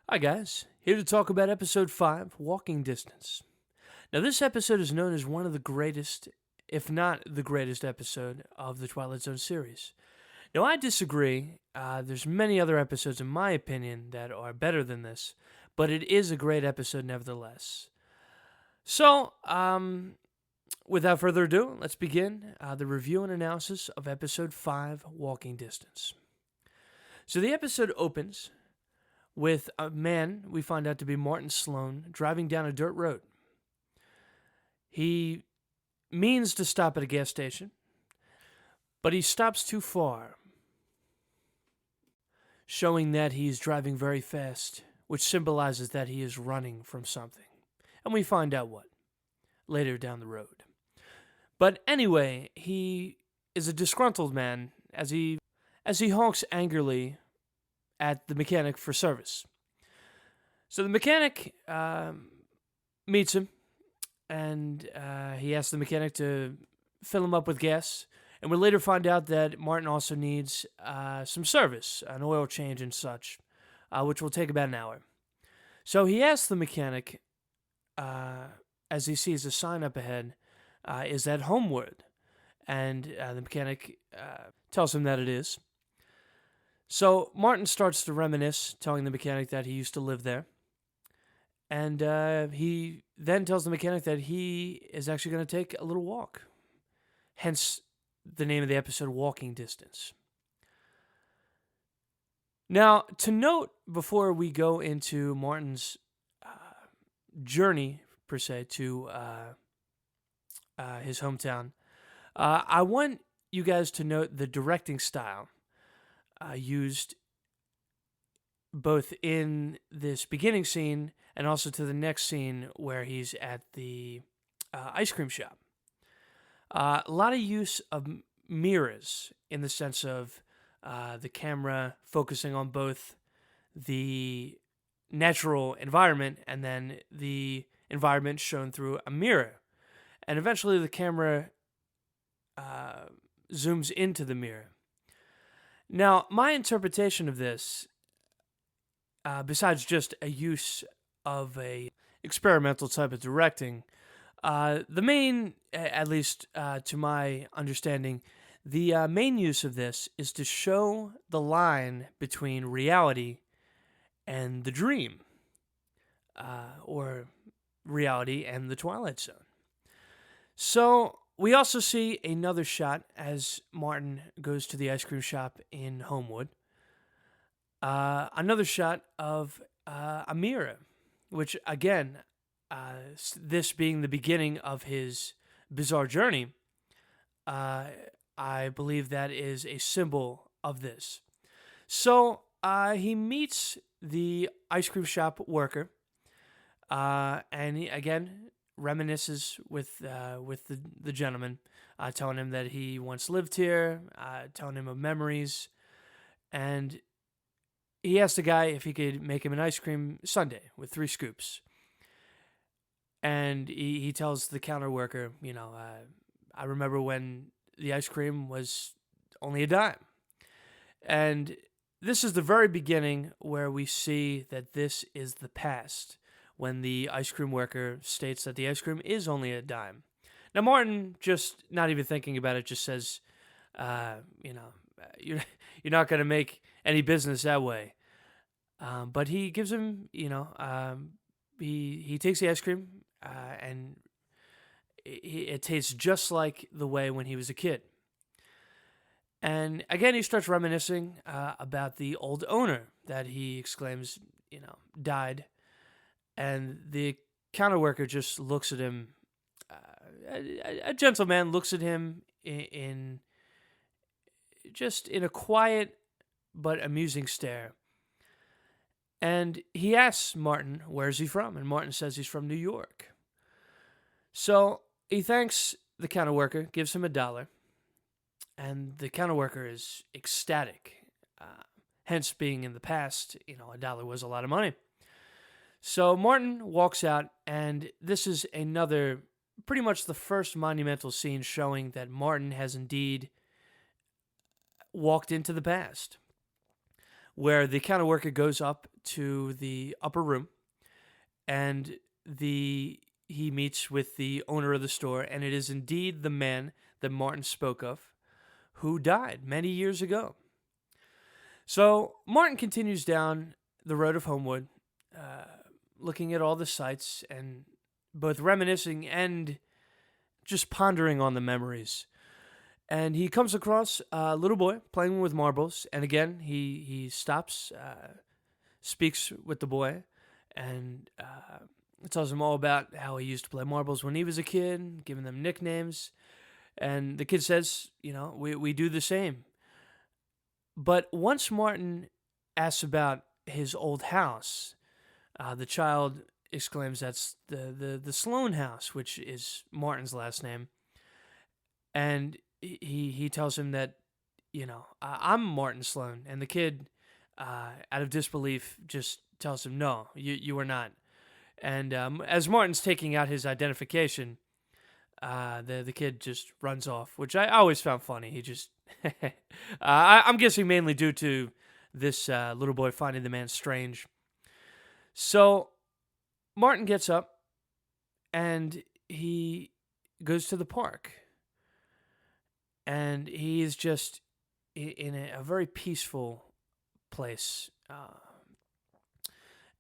Hi, guys. Here to talk about episode 5, Walking Distance. Now, this episode is known as one of the greatest, if not the greatest episode of the Twilight Zone series. Now, I disagree. There's many other episodes, in my opinion, that are better than this, but it is a great episode nevertheless. So, without further ado, let's begin the review and analysis of episode 5, Walking Distance. So, the episode opens with a man we find out to be Martin Sloan driving down a dirt road. He means to stop at a gas station, but he stops too far, showing that he's driving very fast, which symbolizes that he is running from something. And we find out what later down the road. But anyway, he is a disgruntled man as he honks angrily at the mechanic for service. So the mechanic meets him, and he asks the mechanic to fill him up with gas. And we later find out that Martin also needs some service, an oil change and such, which will take about an hour. So he asks the mechanic, as he sees a sign up ahead, is that Homeward? And the mechanic tells him that it is. So Martin starts to reminisce, telling the mechanic that he used to live there. And he then tells the mechanic that he is actually going to take a little walk. Hence the name of the episode, Walking Distance. Now, to note before we go into Martin's journey, per se, to his hometown, I want you guys to note the directing style used both in this beginning scene and also to the next scene where he's at the ice cream shop. A lot of use of mirrors in the sense of the camera focusing on both the natural environment and then the environment shown through a mirror. And eventually the camera zooms into the mirror. Now, my interpretation of this, besides just a use of a experimental type of directing, the main, at least to my understanding, the main use of this is to show the line between reality and the dream, or reality and the Twilight Zone. So we also see another shot as Martin goes to the ice cream shop in Homewood. Another shot of a mirror, which again, this being the beginning of his bizarre journey, I believe that is a symbol of this. So he meets the ice cream shop worker, and he, again, reminisces with the gentleman, telling him that he once lived here, telling him of memories, and he asked the guy if he could make him an ice cream sundae with 3 scoops. And he tells the counter worker, I remember when the ice cream was only a dime. And this is the very beginning where we see that this is the past, when the ice cream worker states that the ice cream is only a dime. Now, Martin, just not even thinking about it, just says, you're not going to make any business that way. But he gives him, he takes the ice cream, and it tastes just like the way when he was a kid. And again, he starts reminiscing about the old owner that he exclaims, died. And the counter worker just looks at him. A gentleman looks at him in a quiet but amusing stare. And he asks Martin, where is he from? And Martin says he's from New York. So he thanks the counter worker, gives him $1. And the counter worker is ecstatic. Hence, being in the past, $1 was a lot of money. So Martin walks out, and this is another, pretty much the first monumental scene showing that Martin has indeed walked into the past. where the counter worker goes up to the upper room, and he meets with the owner of the store, and it is indeed the man that Martin spoke of, who died many years ago. So Martin continues down the road of Homewood, uh, looking at all the sights and both reminiscing and just pondering on the memories. And he comes across a little boy playing with marbles, and again he stops, speaks with the boy, and tells him all about how he used to play marbles when he was a kid, giving them nicknames. And the kid says, we do the same. But once Martin asks about his old house, the child exclaims that's the Sloan house, which is Martin's last name. And he tells him that, I'm Martin Sloan. And the kid, out of disbelief, just tells him, no, you are not. And as Martin's taking out his identification, the kid just runs off, which I always found funny. He just, I'm guessing mainly due to this little boy finding the man strange. So Martin gets up and he goes to the park, and he is just in a very peaceful place.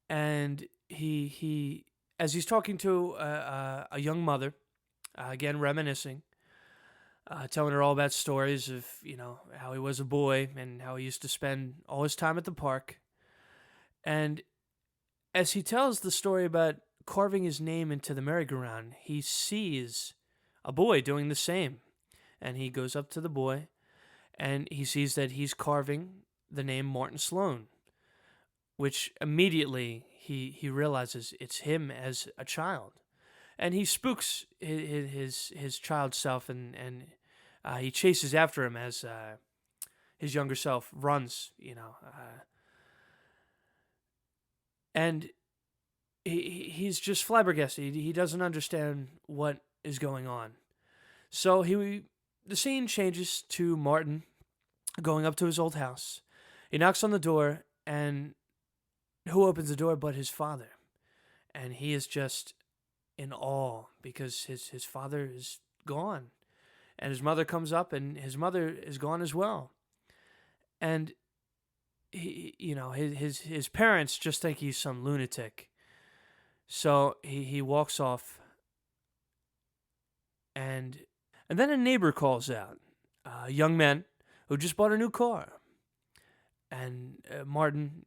And he as he's talking to a young mother, again reminiscing, telling her all about stories of how he was a boy and how he used to spend all his time at the park. And as he tells the story about carving his name into the merry-go-round, he sees a boy doing the same. And he goes up to the boy, and he sees that he's carving the name Martin Sloan, which immediately he realizes it's him as a child. And he spooks his child self, and he chases after him as his younger self runs, and he's just flabbergasted. He doesn't understand what is going on. So the scene changes to Martin going up to his old house. He knocks on the door, and who opens the door but his father? And he is just in awe because his father is gone. And his mother comes up, and his mother is gone as well. And his parents just think he's some lunatic. So he walks off, and then a neighbor calls out, a young man who just bought a new car. And Martin,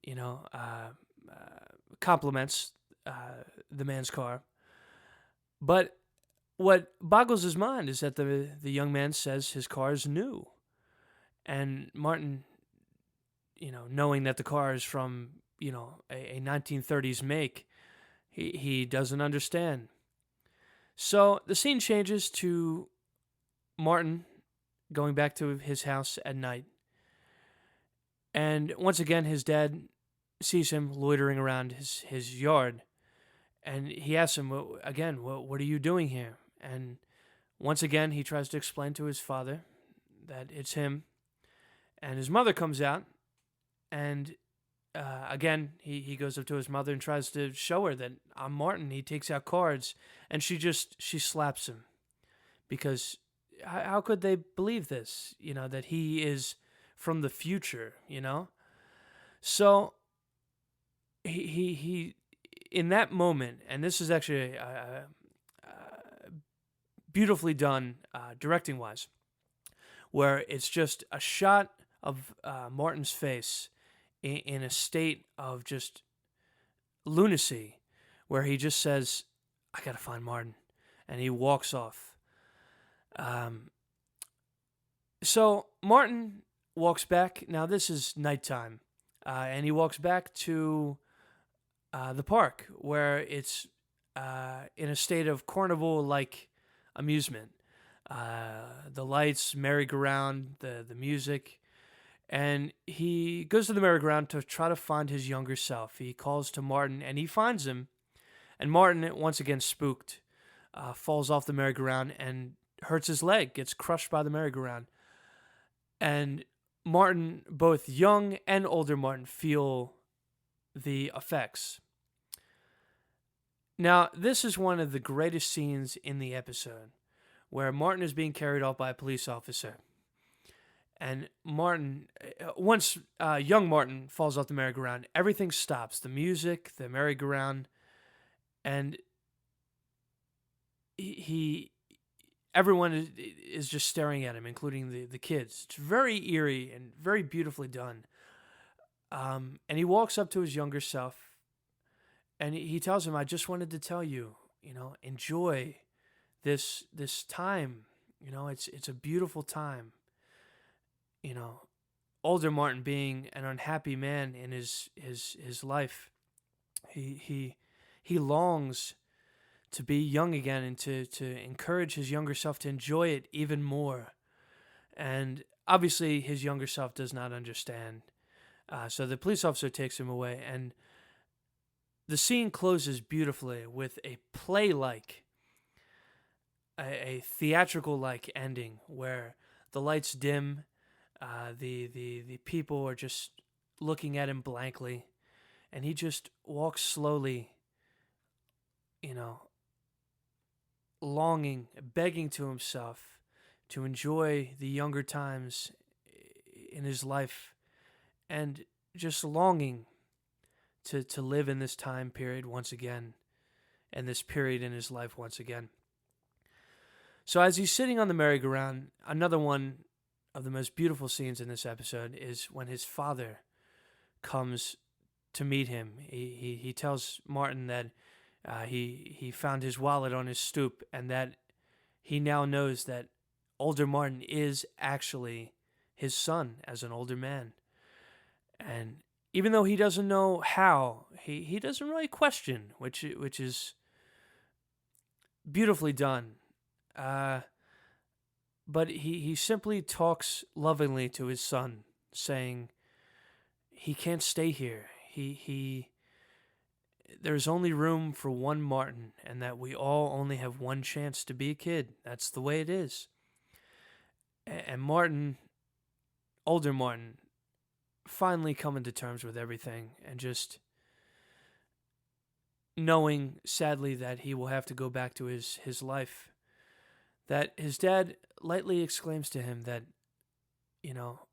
compliments the man's car. But what boggles his mind is that the young man says his car is new. And Martin, knowing that the car is from, a 1930s make, he doesn't understand. So the scene changes to Martin going back to his house at night. And once again, his dad sees him loitering around his yard. And he asks him, again, what are you doing here? And once again, he tries to explain to his father that it's him. And his mother comes out. And again, he goes up to his mother and tries to show her that I'm Martin. He takes out cards. And she slaps him. Because how could they believe this? That he is from the future, So he in that moment, and this is actually beautifully done directing wise, where it's just a shot of Martin's face in a state of just lunacy, where he just says, I gotta find Martin, and he walks off. So Martin walks back. Now this is nighttime, and he walks back to the park, where it's in a state of carnival-like amusement. The lights, merry-go-round, the music. And he goes to the merry-go-round to try to find his younger self. He calls to Martin, and he finds him. And Martin, once again spooked, falls off the merry-go-round and hurts his leg, gets crushed by the merry-go-round. And Martin, both young and older Martin, feel the effects. Now, this is one of the greatest scenes in the episode, where Martin is being carried off by a police officer. And Martin, once young Martin falls off the merry-go-round, everything stops. The music, the merry-go-round, and everyone is just staring at him, including the kids. It's very eerie and very beautifully done. And he walks up to his younger self, and he tells him, "I just wanted to tell you, enjoy this time. It's a beautiful time." Older Martin, being an unhappy man in his life, he longs to be young again and to encourage his younger self to enjoy it even more. And obviously his younger self does not understand. So the police officer takes him away, and the scene closes beautifully with a play-like, a theatrical-like ending where the lights dim, the people are just looking at him blankly, and he just walks slowly, longing, begging to himself to enjoy the younger times in his life, and just longing to live in this time period once again, and this period in his life once again. So as he's sitting on the merry-go-round, another one of the most beautiful scenes in this episode is when his father comes to meet him. He tells Martin that he found his wallet on his stoop, and that he now knows that older Martin is actually his son as an older man. And even though he doesn't know how, he doesn't really question, which is beautifully done. But he simply talks lovingly to his son, saying he can't stay here. There's only room for one Martin, and that we all only have one chance to be a kid. That's the way it is. And Martin, older Martin, finally coming to terms with everything, and just knowing, sadly, that he will have to go back to his life. That his dad lightly exclaims to him that,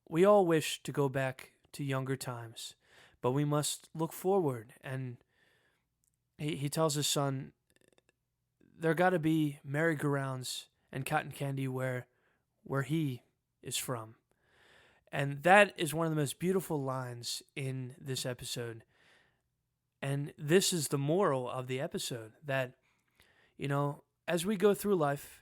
we all wish to go back to younger times, but we must look forward. And he tells his son, there got to be merry-go-rounds and cotton candy where he is from. And that is one of the most beautiful lines in this episode. And this is the moral of the episode, that, as we go through life,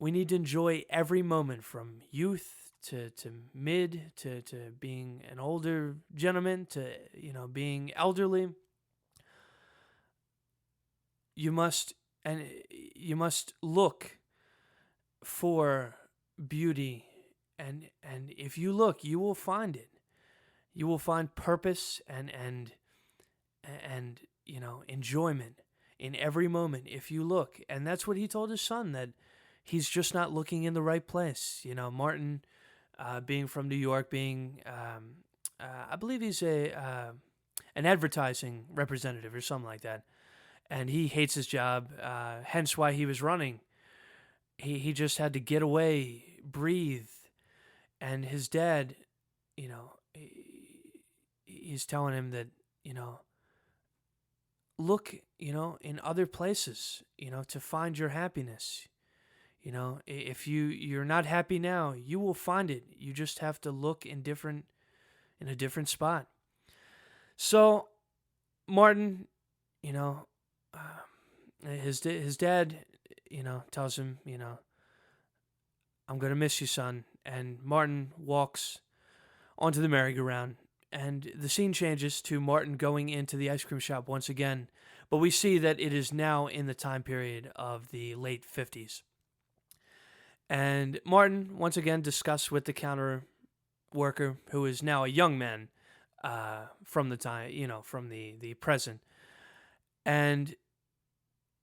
we need to enjoy every moment, from youth to mid to being an older gentleman to, being elderly. You must look for beauty, and if you look, you will find it. You will find purpose and enjoyment in every moment if you look. And that's what he told his son, that he's just not looking in the right place. Martin, being from New York, being I believe he's an advertising representative or something like that, and he hates his job. Hence why he was running. He just had to get away, breathe. And his dad, he's telling him that, look, in other places, to find your happiness. If you're not happy now, you will find it. You just have to look in a different spot. So Martin, his dad, tells him, I'm going to miss you, son. And Martin walks onto the merry-go-round, and the scene changes to Martin going into the ice cream shop once again, but we see that it is now in the time period of the late 50s. And Martin once again discusses with the counter worker, who is now a young man, from the time, from the present. And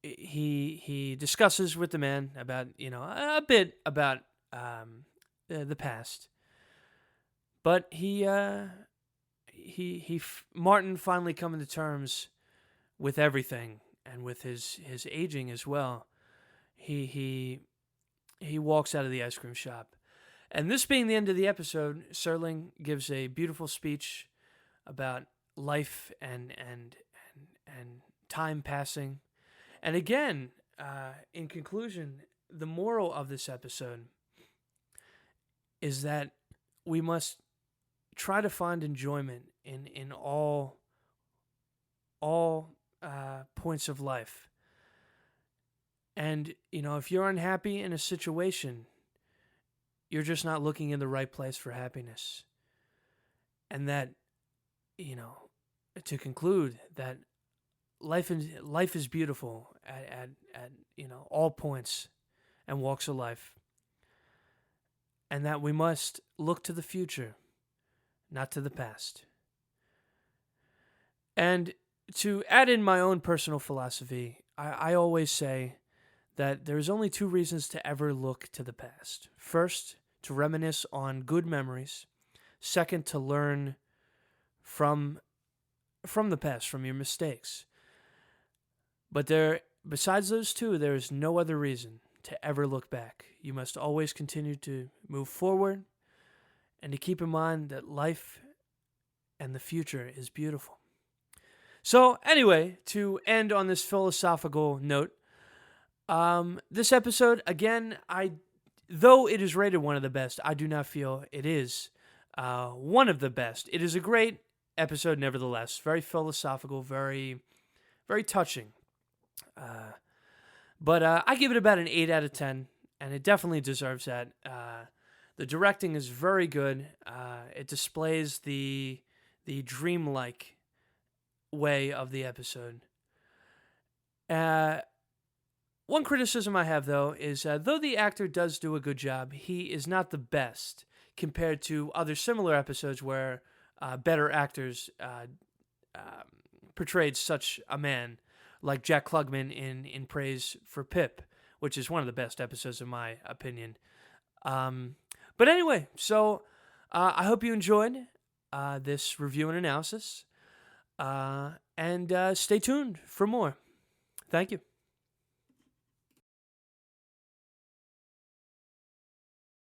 he discusses with the man about, a bit about the past. But Martin finally coming to terms with everything and with his aging as well. He walks out of the ice cream shop. And this being the end of the episode, Serling gives a beautiful speech about life and time passing. And again, in conclusion, the moral of this episode is that we must try to find enjoyment in all points of life. And if you're unhappy in a situation, you're just not looking in the right place for happiness. And that, to conclude, that life is beautiful at all points and walks of life, and that we must look to the future, not to the past. And to add in my own personal philosophy, I always say that there's only two reasons to ever look to the past. First, to reminisce on good memories. Second, to learn from the past, from your mistakes. But besides those two, there is no other reason to ever look back. You must always continue to move forward and to keep in mind that life and the future is beautiful. So anyway, to end on this philosophical note, this episode, again, though it is rated one of the best, I do not feel it is one of the best. It is a great episode, nevertheless. Very philosophical, very, very touching. But I give it about an 8 out of 10, and it definitely deserves that. The directing is very good. It displays the dreamlike way of the episode. One criticism I have, though, is though the actor does do a good job, he is not the best compared to other similar episodes where better actors portrayed such a man, like Jack Klugman in Praise for Pip, which is one of the best episodes in my opinion. But anyway, so I hope you enjoyed this review and analysis, and stay tuned for more. Thank you.